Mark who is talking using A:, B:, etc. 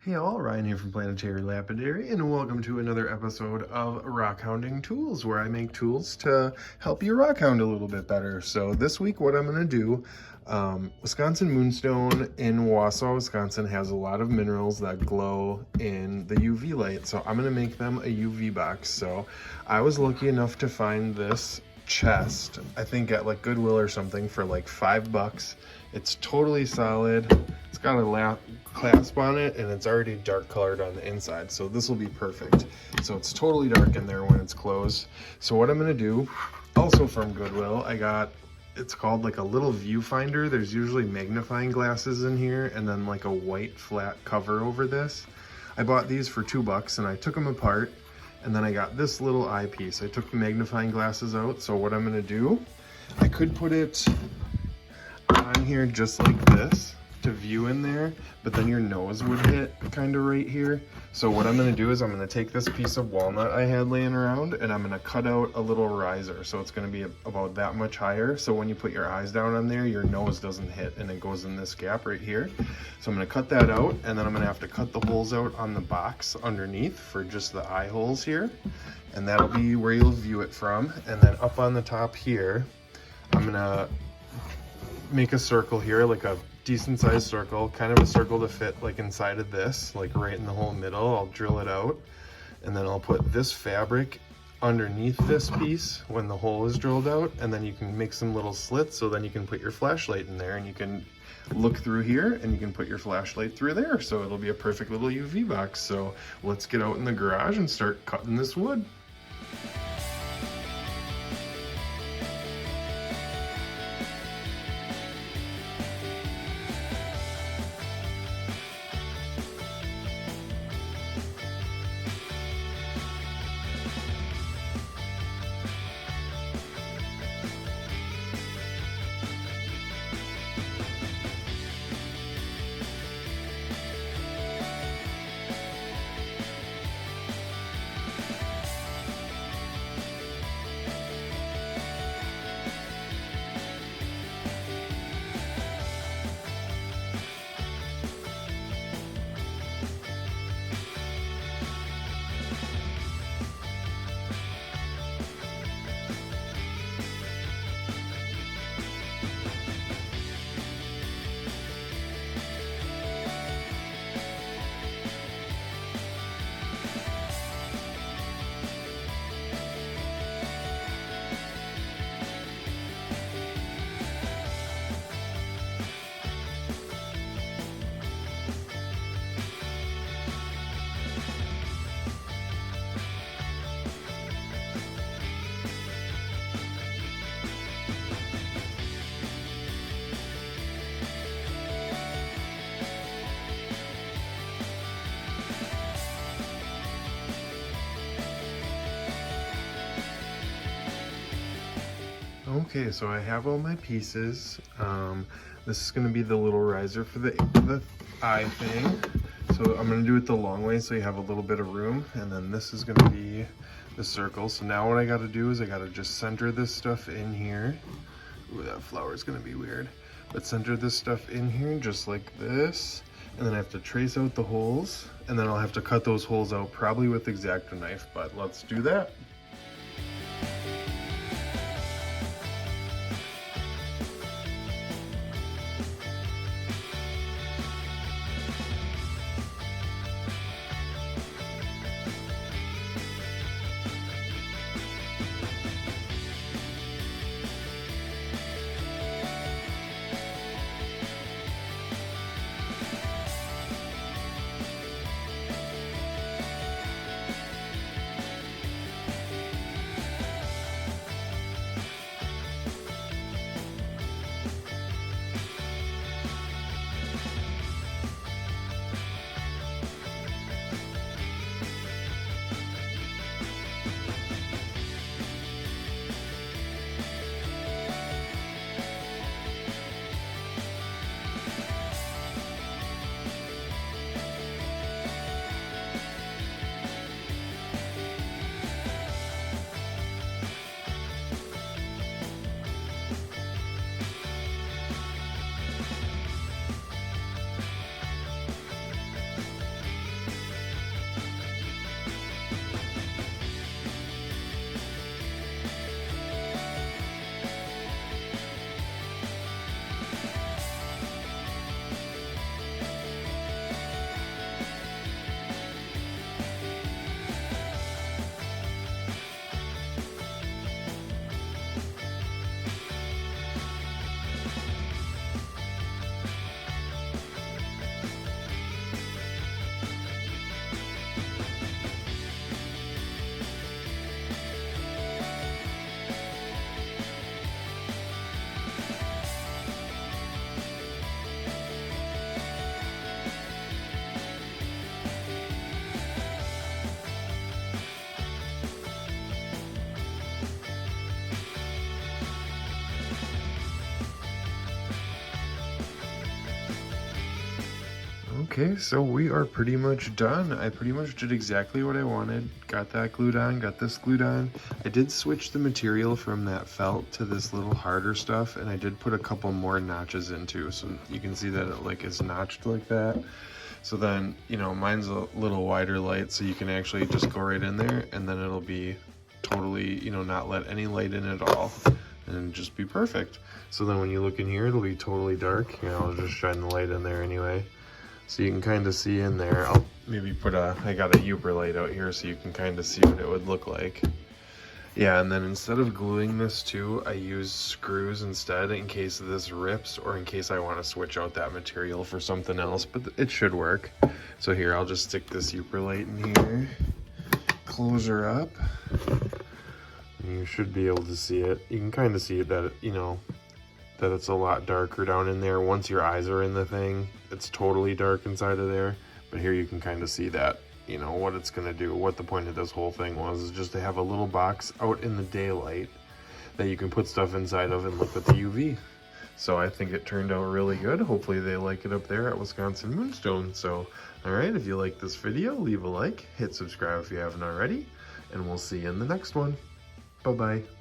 A: Hey all, Ryan here from Planetary Lapidary, and welcome to another episode of Rockhounding Tools, where I make tools to help you rockhound a little bit better. So this week what I'm going to do, Wisconsin Moonstone in Wausau, Wisconsin has a lot of minerals that glow in the UV light, so I'm going to make them a UV box. So I was lucky enough to find this chest, I think at like Goodwill or something, for like $5. It's totally solid. It's got a clasp on it, and it's already dark colored on the inside, so this will be perfect. So it's totally dark in there when it's closed. So what I'm going to do, also from Goodwill, I got, it's called like a little viewfinder. There's usually magnifying glasses in here, and then like a white flat cover over this. I bought these for $2, and I took them apart, and then I got this little eyepiece. I took the magnifying glasses out, so what I'm going to do, I could put it on here just like this to view in there, but then your nose would hit kind of right here. So what I'm going to do is I'm going to take this piece of walnut I had laying around, and I'm going to cut out a little riser, so it's going to be about that much higher, so when you put your eyes down on there, your nose doesn't hit and it goes in this gap right here. So I'm going to cut that out, and then I'm going to have to cut the holes out on the box underneath for just the eye holes here, and that'll be where you'll view it from. And then up on the top here, I'm going to make a circle here, like a decent sized circle, kind of a circle to fit like inside of this, like right in the whole middle. I'll drill it out, and then I'll put this fabric underneath this piece when the hole is drilled out, and then you can make some little slits, so then you can put your flashlight in there, and you can look through here, and you can put your flashlight through there, so it'll be a perfect little UV box. So let's get out in the garage and start cutting this wood. Okay, so I have all my pieces. This is going to be the little riser for the eye thing. So I'm going to do it the long way so you have a little bit of room, and then this is going to be the circle. So now what I got to do is I got to just center this stuff in here. Ooh, that flower is going to be weird. But center this stuff in here just like this, and then I have to trace out the holes, and then I'll have to cut those holes out probably with X-Acto knife, but let's do that. Okay, so we are pretty much done. I pretty much did exactly what I wanted. Got that glued on, got this glued on. I did switch the material from that felt to this little harder stuff, and I did put a couple more notches into, so you can see that it like is notched like that. So then, you know, mine's a little wider light, so you can actually just go right in there, and then it'll be totally, you know, not let any light in at all, and just be perfect. So then when you look in here, it'll be totally dark. Here, I'll just shine the light in there anyway. So you can kind of see in there. I'll maybe put I got a Uber light out here so you can kind of see what it would look like. Yeah, and then instead of gluing this too, I use screws instead in case this rips or in case I want to switch out that material for something else, but it should work. So here, I'll just stick this Uber light in here, close her up, and you should be able to see it. You can kind of see that, you know, that it's a lot darker down in there. Once your eyes are in the thing, it's totally dark inside of there. But here you can kind of see that, you know, what it's gonna do, what the point of this whole thing was, is just to have a little box out in the daylight that you can put stuff inside of and look at the UV. So I think it turned out really good. Hopefully they like it up there at Wisconsin Moonstone. So, all right, if you like this video, leave a like, hit subscribe if you haven't already, and we'll see you in the next one. Bye-bye.